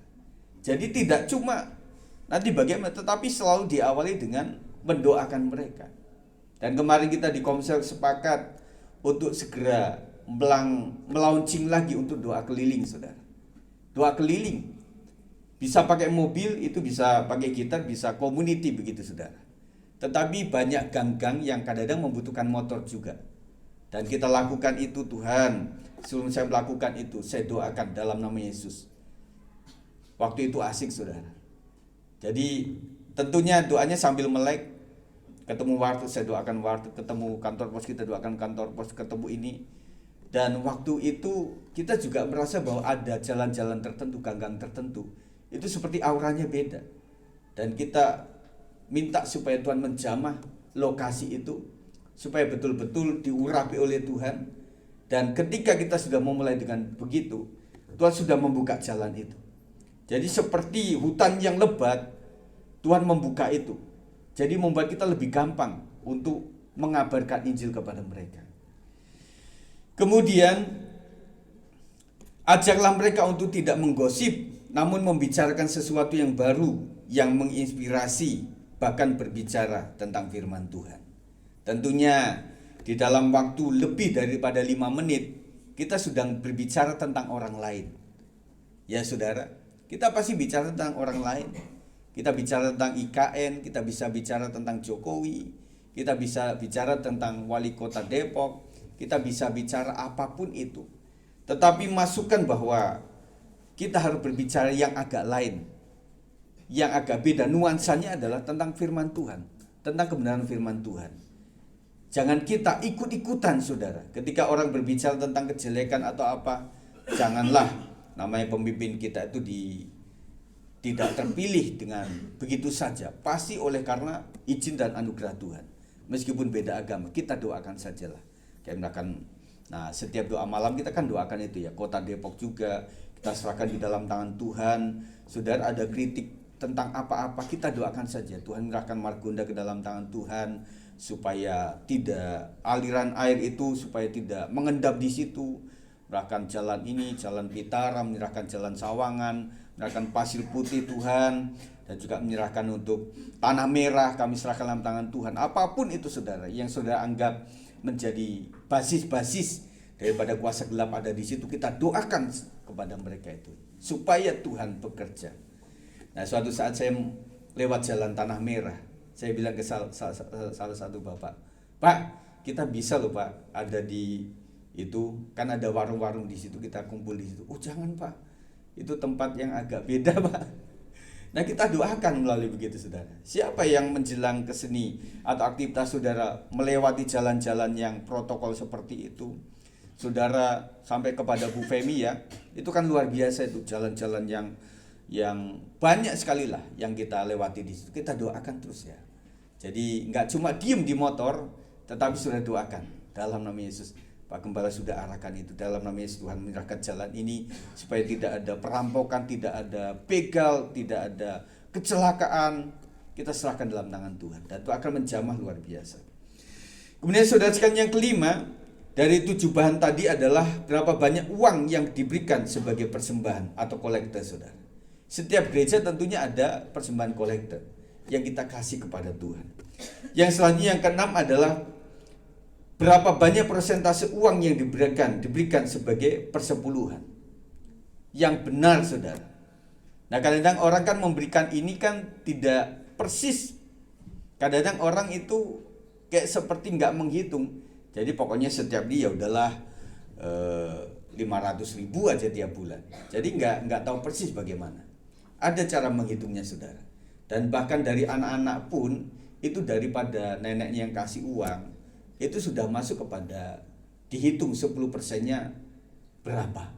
A: Jadi tidak cuma nanti bagaimana, tetapi selalu diawali dengan mendoakan mereka. Dan kemarin kita di Komsel sepakat untuk segera melaunching lagi untuk doa keliling, saudara. Doa keliling. Bisa pakai mobil, itu bisa pakai gitar, bisa community begitu, saudara. Tetapi banyak gang-gang yang kadang-kadang membutuhkan motor juga. Dan kita lakukan itu Tuhan. Sebelum saya melakukan itu, saya doakan dalam nama Yesus. Waktu itu asik saudara. Jadi tentunya doanya sambil melek. Ketemu warteg, saya doakan warteg. Ketemu kantor pos, kita doakan kantor pos. Ketemu ini. Dan waktu itu kita juga merasa bahwa ada jalan-jalan tertentu, gang-gang tertentu. Itu seperti auranya beda. Dan kita minta supaya Tuhan menjamah lokasi itu, supaya betul-betul diurapi oleh Tuhan. Dan ketika kita sudah memulai dengan begitu, Tuhan sudah membuka jalan itu. Jadi seperti hutan yang lebat, Tuhan membuka itu. Jadi membuat kita lebih gampang untuk mengabarkan Injil kepada mereka. Kemudian ajaklah mereka untuk tidak menggosip, namun membicarakan sesuatu yang baru, yang menginspirasi, bahkan berbicara tentang firman Tuhan. Tentunya di dalam waktu lebih daripada 5 menit, kita sedang berbicara tentang orang lain. Ya saudara, kita pasti bicara tentang orang lain. Kita bicara tentang IKN, kita bisa bicara tentang Jokowi, kita bisa bicara tentang wali kota Depok, kita bisa bicara apapun itu. Tetapi masukkan bahwa kita harus berbicara yang agak lain, yang agak beda. Nuansanya adalah tentang firman Tuhan, tentang kebenaran firman Tuhan. Jangan kita ikut-ikutan saudara. Ketika orang berbicara tentang kejelekan atau apa, janganlah namanya pemimpin kita itu tidak terpilih dengan begitu saja. Pasti oleh karena izin dan anugerah Tuhan. Meskipun beda agama, kita doakan sajalah. Kayak misalkan, nah setiap doa malam kita kan doakan itu ya. Kota Depok juga kita serahkan di dalam tangan Tuhan. Saudara ada kritik tentang apa-apa, kita doakan saja. Tuhan menyerahkan Margonda ke dalam tangan Tuhan, supaya tidak aliran air itu supaya tidak mengendap di situ. Menyerahkan jalan ini, jalan Pitara, menyerahkan jalan Sawangan, menyerahkan Pasir Putih Tuhan, dan juga menyerahkan untuk Tanah Merah, kami serahkan dalam tangan Tuhan. Apapun itu saudara, yang saudara anggap menjadi basis-basis daripada kuasa gelap ada di situ, kita doakan kepada mereka itu supaya Tuhan bekerja. Nah, suatu saat saya lewat jalan Tanah Merah, saya bilang ke salah satu bapak, "Pak, kita bisa loh Pak, ada di itu kan ada warung-warung di situ, kita kumpul di situ." "Oh jangan Pak, itu tempat yang agak beda Pak." Nah kita doakan melalui begitu saudara. Siapa yang menjelang ke seni atau aktivitas saudara melewati jalan-jalan yang protokol seperti itu, saudara sampai kepada Bu Femi ya, itu kan luar biasa itu jalan-jalan yang banyak sekali lah yang kita lewati di situ. Kita doakan terus ya. Jadi nggak cuma diem di motor, tetapi sudah doakan dalam nama Yesus. Pak Gembala sudah arahkan itu dalam nama Yesus. Tuhan menyerahkan jalan ini supaya tidak ada perampokan, tidak ada begal, tidak ada kecelakaan. Kita serahkan dalam tangan Tuhan dan itu akan menjamah luar biasa. Kemudian saudara sekalian yang kelima, dari 7 bahan tadi adalah berapa banyak uang yang diberikan sebagai persembahan atau kolekte saudara. Setiap gereja tentunya ada persembahan kolekte yang kita kasih kepada Tuhan. Yang selanjutnya yang keenam adalah berapa banyak persentase uang yang diberikan sebagai persepuluhan. Yang benar saudara. Nah kadang-kadang orang kan memberikan ini kan tidak persis. Kadang-kadang orang itu kayak seperti nggak menghitung. Jadi pokoknya setiap dia udahlah 500.000 aja tiap bulan. Jadi nggak tahu persis bagaimana. Ada cara menghitungnya saudara. Dan bahkan dari anak-anak pun itu daripada neneknya yang kasih uang, itu sudah masuk kepada dihitung 10%-nya berapa.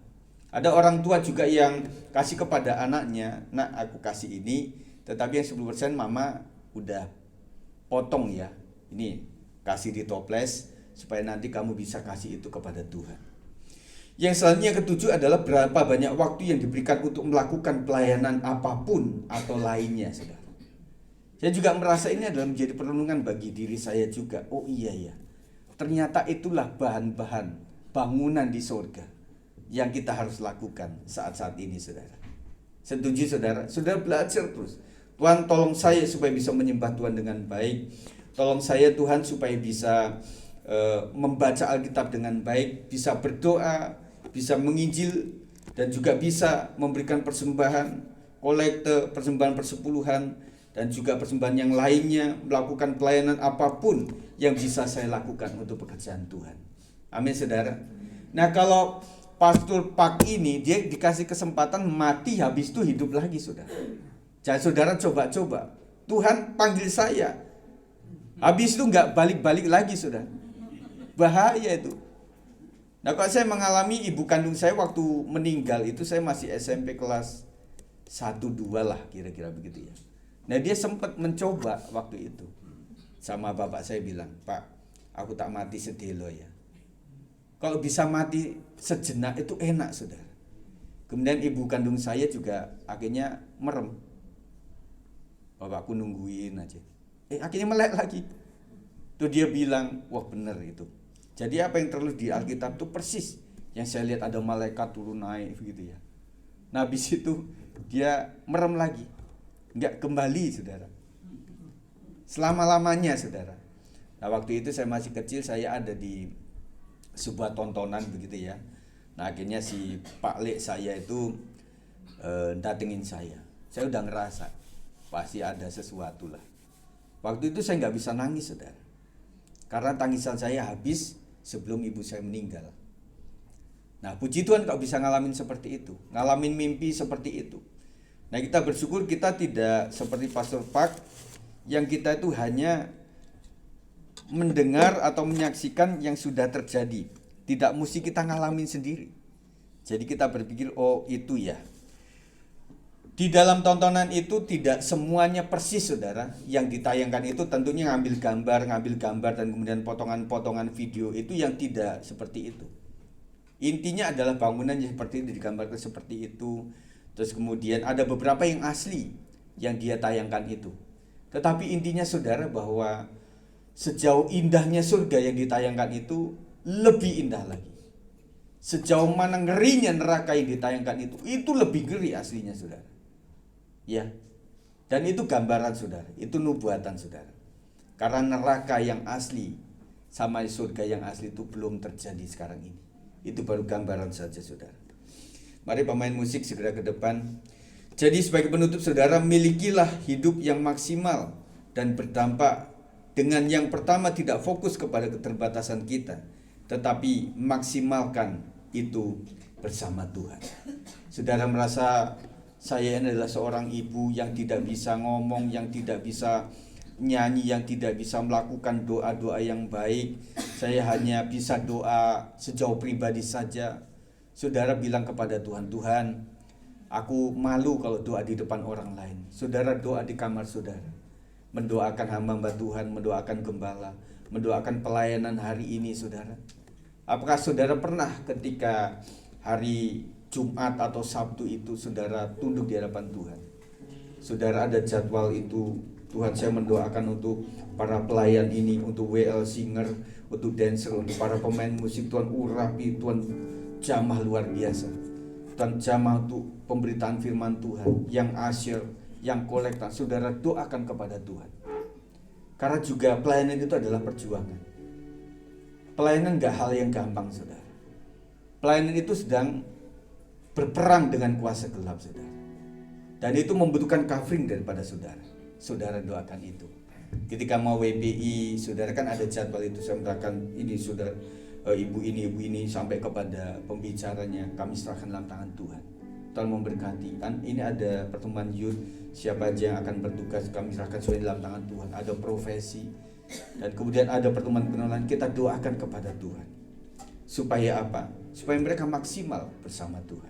A: Ada orang tua juga yang kasih kepada anaknya, "Nak, aku kasih ini, tetapi yang 10% mama udah potong ya. Ini kasih di toples supaya nanti kamu bisa kasih itu kepada Tuhan." Yang selanjutnya yang ketujuh adalah berapa banyak waktu yang diberikan untuk melakukan pelayanan apapun atau lainnya, saudara. Saya juga merasa ini adalah menjadi perenungan bagi diri saya juga. Oh iya ya, ternyata itulah bahan-bahan bangunan di surga yang kita harus lakukan saat-saat ini, saudara. Setuju saudara? Saudara belajar terus. Tuhan tolong saya supaya bisa menyembah Tuhan dengan baik. Tolong saya Tuhan supaya bisa membaca Alkitab dengan baik, bisa berdoa, bisa menginjil, dan juga bisa memberikan persembahan, kolekte, persembahan persepuluhan, dan juga persembahan yang lainnya, melakukan pelayanan apapun yang bisa saya lakukan untuk pekerjaan Tuhan. Amin saudara. Nah kalau Pastor Pak ini dia dikasih kesempatan mati, habis itu hidup lagi saudara. Jadi saudara coba-coba, Tuhan panggil saya, habis itu nggak balik-balik lagi saudara. Bahaya itu. Nah kalau saya mengalami ibu kandung saya waktu meninggal itu, saya masih SMP kelas 1-2 lah kira-kira begitu ya. Nah dia sempat mencoba waktu itu. Sama bapak saya bilang, Pak, aku tak mati sedelo ya. Kalau bisa mati sejenak itu enak saudara. Kemudian ibu kandung saya juga akhirnya merem. Bapakku nungguin aja. Akhirnya melek lagi. Tuh dia bilang, wah benar itu. Jadi apa yang tertulis di Alkitab itu persis yang saya lihat, ada malaikat turun naik begitu ya. Nah habis itu dia merem lagi, nggak kembali saudara. Selama-lamanya saudara. Nah waktu itu saya masih kecil, saya ada di sebuah tontonan begitu ya. Nah akhirnya si Pak Lek saya itu datengin saya. Saya udah ngerasa pasti ada sesuatu lah. Waktu itu saya nggak bisa nangis saudara, karena tangisan saya habis sebelum ibu saya meninggal. Nah puji Tuhan kau bisa ngalamin seperti itu, ngalamin mimpi seperti itu. Nah kita bersyukur kita tidak seperti Pastor Pak, yang kita itu hanya mendengar atau menyaksikan yang sudah terjadi. Tidak mesti kita ngalamin sendiri. Jadi kita berpikir, oh itu ya. Di dalam tontonan itu tidak semuanya persis saudara. Yang ditayangkan itu tentunya ngambil gambar dan kemudian potongan-potongan video itu yang tidak seperti itu. Intinya adalah bangunan yang seperti itu, digambarkan seperti itu. Terus kemudian ada beberapa yang asli yang dia tayangkan itu. Tetapi intinya saudara bahwa sejauh indahnya surga yang ditayangkan itu lebih indah lagi. Sejauh mana ngerinya neraka yang ditayangkan itu lebih ngeri aslinya saudara. Ya. Dan itu gambaran saudara, itu nubuatan saudara. Karena neraka yang asli sama surga yang asli itu belum terjadi sekarang ini. Itu baru gambaran saja saudara. Mari pemain musik segera ke depan. Jadi sebagai penutup saudara, milikilah hidup yang maksimal dan berdampak. Dengan yang pertama, tidak fokus kepada keterbatasan kita, tetapi maksimalkan itu bersama Tuhan. Saudara merasa saya ini adalah seorang ibu yang tidak bisa ngomong, yang tidak bisa nyanyi, yang tidak bisa melakukan doa-doa yang baik. Saya hanya bisa doa sejauh pribadi saja. Saudara bilang kepada Tuhan, Tuhan, aku malu kalau doa di depan orang lain. Saudara doa di kamar saudara, mendoakan hamba Tuhan, mendoakan gembala, mendoakan pelayanan hari ini saudara. Apakah saudara pernah ketika hari Jumat atau Sabtu itu saudara tunduk di hadapan Tuhan? Saudara ada jadwal itu, Tuhan saya mendoakan untuk para pelayan ini, untuk WL singer, untuk dancer, untuk para pemain musik, Tuhan urapi, Tuhan jamah luar biasa. Tuhan jamah untuk pemberitaan firman Tuhan, yang asyir, yang kolektan, saudara doakan kepada Tuhan. Karena juga pelayanan itu adalah perjuangan. Pelayanan gak hal yang gampang saudara. Pelayanan itu sedang berperang dengan kuasa gelap saudara. Dan itu membutuhkan covering daripada saudara. Saudara doakan itu. Ketika mau WPI, saudara kan ada jadwal itu. Saya mendoakan ini saudara, ibu ini sampai kepada pembicaranya, kami serahkan dalam tangan Tuhan. Tuhan memberkati. Kan ini ada pertemuan youth, siapa aja yang akan bertugas kami serahkan semuanya dalam tangan Tuhan. Ada profesi dan kemudian ada pertemuan pengenalan, kita doakan kepada Tuhan. Supaya apa? Supaya mereka maksimal bersama Tuhan.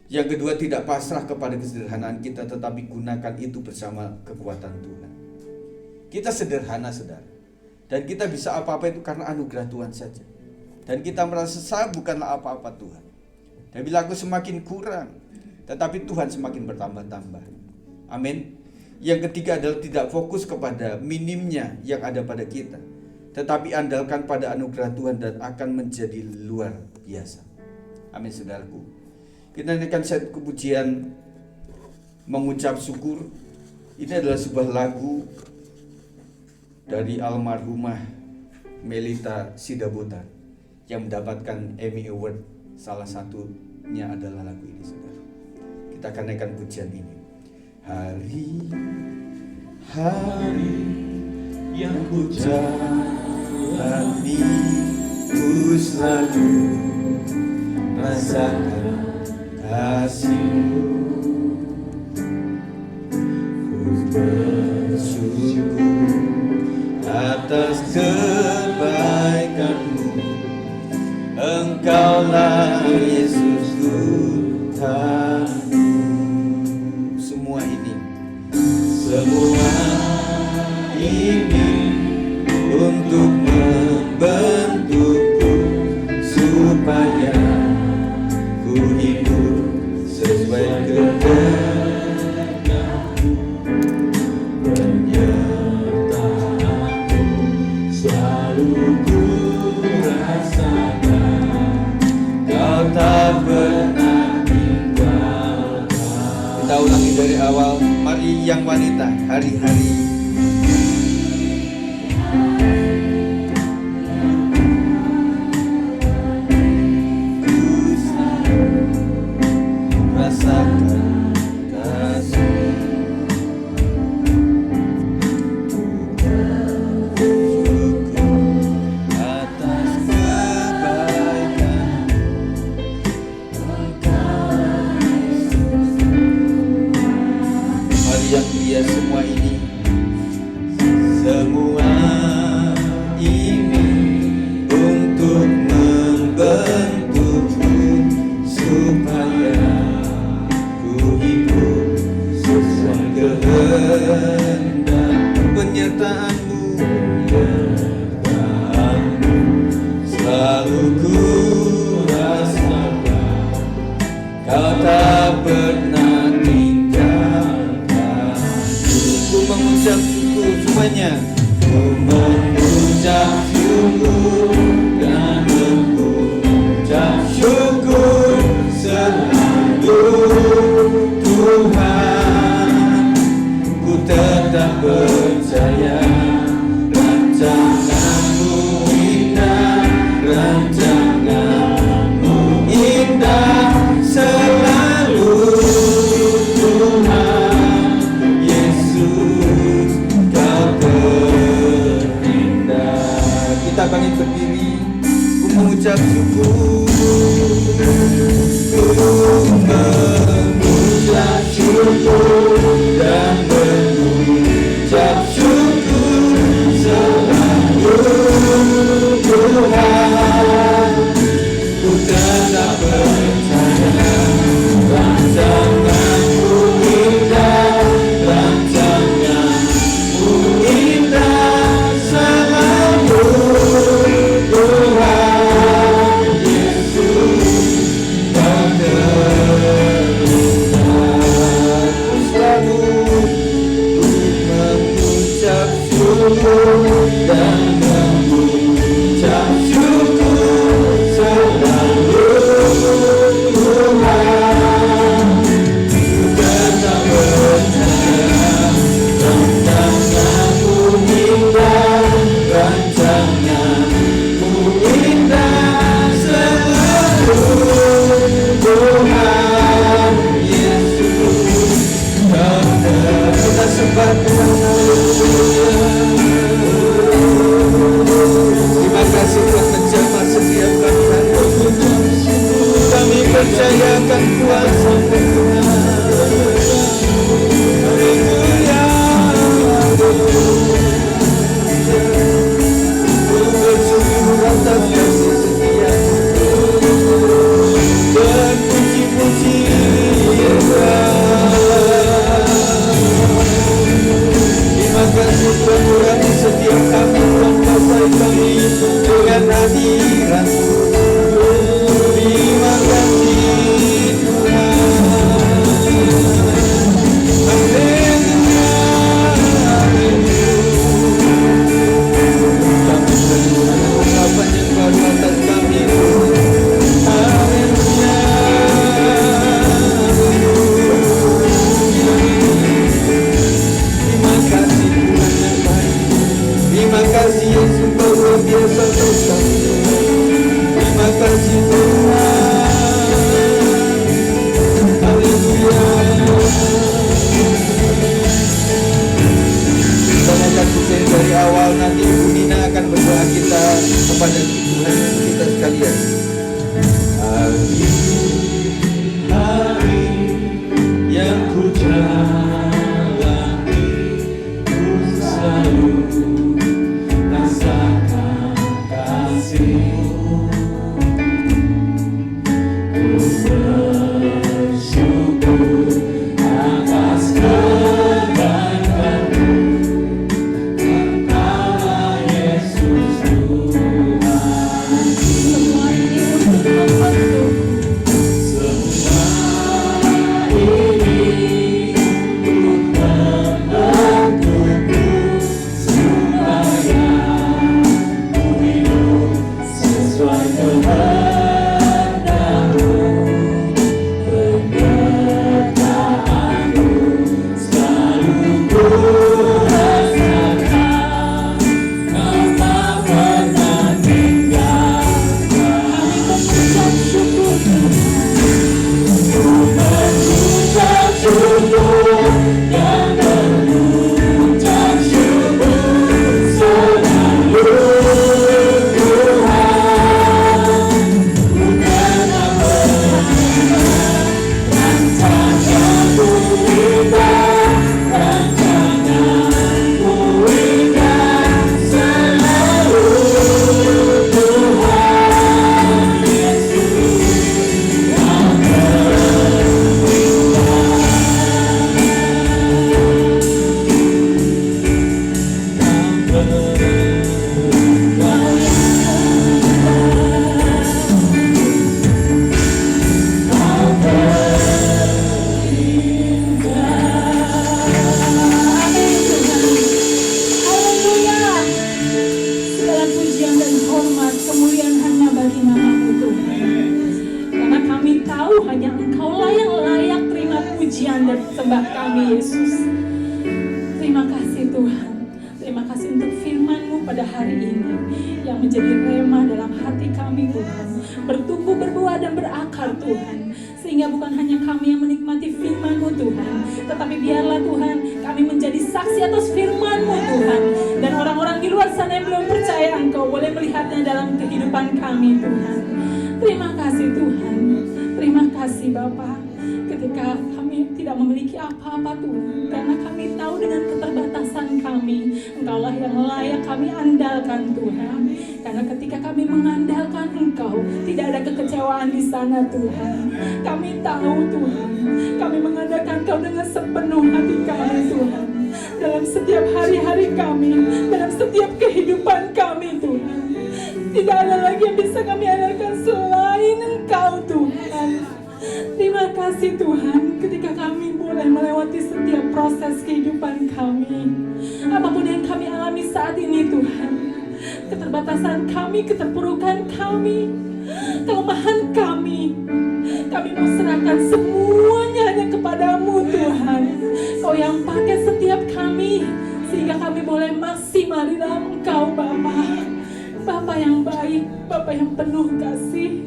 A: Yang kedua, tidak pasrah kepada kesederhanaan kita, tetapi gunakan itu bersama kekuatan Tuhan. Kita sederhana saudara, dan kita bisa apa-apa itu karena anugerah Tuhan saja. Dan kita merasa saya bukanlah apa-apa Tuhan. Dan bila aku semakin kurang, tetapi Tuhan semakin bertambah-tambah. Amin. Yang ketiga adalah tidak fokus kepada minimnya yang ada pada kita, tetapi andalkan pada anugerah Tuhan dan akan menjadi luar biasa. Amin saudaraku. Kita naikkan set kepujian mengucap syukur. Ini adalah sebuah lagu dari almarhumah Melita Sidabutar yang mendapatkan Emmy Award. Salah satunya adalah lagu ini saudara. Kita akan naikkan pujian ini. Hari yang ku jalani, ku selalu rasakan kasih-Mu. Ku bersyukur atas kebaikan-Mu. Engkaulah Yesus Tuhanku. Semua ini untuk membentukku supaya ku hidup sesuai kehendak-Mu. Penyertaan-Mu selalu ku rasakan, Kau tak pernah tinggalkan. Kita ulangi dari awal. Mari yang wanita, hari-hari rasakan kasih. Bersyukur atas kebaikan. Mari yang mulia, semua ini untuk membentukku supaya ku hidup sesuai kehendak. Penyertaan-Mu selalu ku rasakan, Kau tak pernah tinggalkan. Ku mengucap syukur semuanya. Ku mengucap syukur dan mengucap syukur selalu, Tuhan. Ku tetap percaya rancangan-Mu indah, rancangan-Mu indah selalu.
B: sembah kami Yesus. Terima kasih Tuhan. Terima kasih untuk firman-Mu pada hari ini yang menjadi rema dalam hati kami Tuhan. Bertumbuh, berbuah dan berakar Tuhan. Sehingga bukan hanya kami yang menikmati firman-Mu Tuhan, tetapi biarlah Tuhan kami menjadi saksi atas firman-Mu Tuhan. Dan orang-orang di luar sana yang belum percaya Engkau boleh melihatnya dalam kehidupan kami Tuhan. Terima kasih Tuhan. Terima kasih Bapa. Ketika kami tidak memiliki apa-apa Tuhan, karena kami tahu dengan keterbatasan kami, Engkaulah yang layak kami andalkan Tuhan. Karena ketika kami mengandalkan Engkau, tidak ada kekecewaan di sana Tuhan. Kami tahu Tuhan, kami mengandalkan Engkau dengan sepenuh hati kami Tuhan. Dalam setiap hari-hari kami, dalam setiap kehidupan kami Tuhan. Tidak ada lagi yang bisa kami andalkan selain Engkau Tuhan. Terima kasih Tuhan ketika kami boleh melewati setiap proses kehidupan kami. Apapun yang kami alami saat ini Tuhan, keterbatasan kami, keterpurukan kami, kelemahan kami mau serahkan semuanya hanya kepadamu Tuhan. Kau yang pakai setiap kami sehingga kami boleh maksimal di dalam Engkau Bapa. Bapa yang baik, Bapa yang penuh kasih.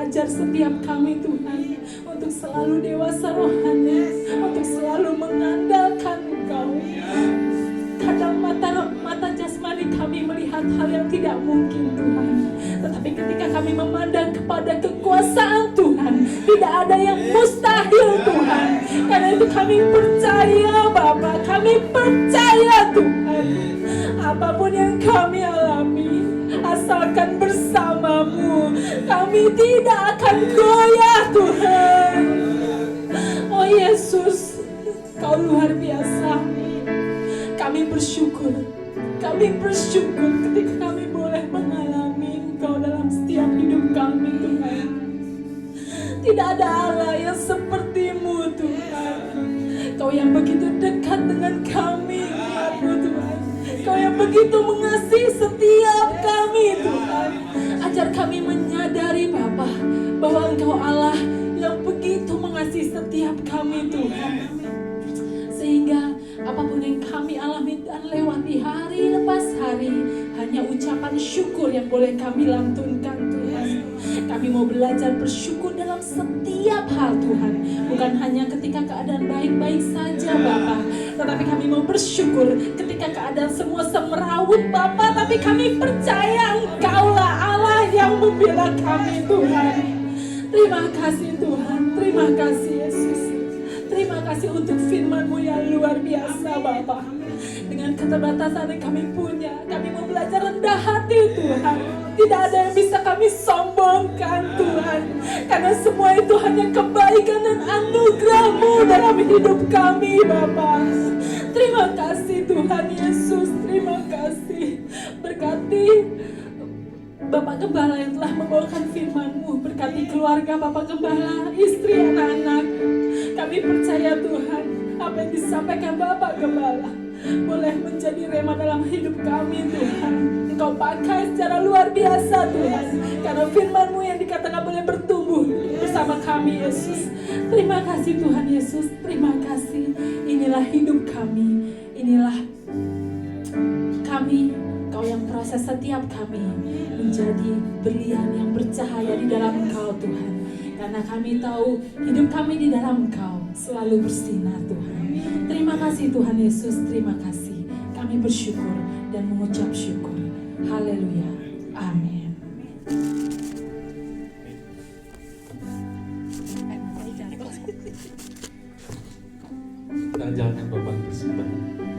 B: Ajar setiap kami Tuhan untuk selalu dewasa rohani, untuk selalu mengandalkan Engkau. Kadang mata jasmani kami melihat hal yang tidak mungkin Tuhan, tetapi ketika kami memandang kepada kekuasaan Tuhan, tidak ada yang mustahil Tuhan. Karena itu kami percaya Bapa, kami percaya Tuhan. Apapun yang kami alami, asalkan bersamamu, kami tidak akan goyah Tuhan. Oh Yesus, Kau luar biasa. Kami bersyukur ketika kami boleh mengalami Engkau dalam setiap hidup kami Tuhan. Tidak ada Allah yang seperti-Mu Tuhan. Kau yang begitu dekat dengan kami umat-Mu Tuhan. Kau yang begitu mengasihi setiap kami Tuhan. Ajar kami menyadari Bapa bahwa Engkau Allah yang begitu mengasihi setiap kami Tuhan. Sehingga apapun yang kami alami dan lewati hari lepas hari, hanya ucapan syukur yang boleh kami lantunkan Tuhan. Kami mau belajar bersyukur dalam setiap hal Tuhan. Bukan hanya ketika keadaan baik-baik saja Bapa, tetapi kami mau bersyukur ketika keadaan semua semrawut Bapa. Tapi kami percaya Engkaulah Allah yang membela kami Tuhan. Terima kasih Tuhan, terima kasih Yesus. Terima kasih untuk firman-Mu yang luar biasa Bapa. Dengan keterbatasan yang kami punya, kami mau belajar rendah hati Tuhan. Tidak ada yang bisa kami sombongkan Tuhan. Karena semua itu hanya kebaikan dan anugerah-Mu dalam hidup kami Bapa. Terima kasih Tuhan Yesus, terima kasih. Berkati Bapak Gembala yang telah membawakan firman-Mu. Berkati keluarga Bapak Gembala, istri, anak-anak. Kami percaya Tuhan, apa yang disampaikan Bapak Gembala boleh menjadi rema dalam hidup kami Tuhan. Engkau pakai secara luar biasa Tuhan. Karena firman-Mu yang dikatakan boleh bertumbuh bersama kami Yesus. Terima kasih Tuhan Yesus, terima kasih. Inilah hidup kami, inilah kami. Kau yang proses setiap kami menjadi berlian yang bercahaya di dalam Engkau Tuhan. Karena kami tahu hidup kami di dalam Engkau selalu bersinar Tuhan. Terima kasih Tuhan Yesus, terima kasih. Kami bersyukur dan mengucap syukur. Haleluya. Amin.
C: Jangan Bapak bersembah.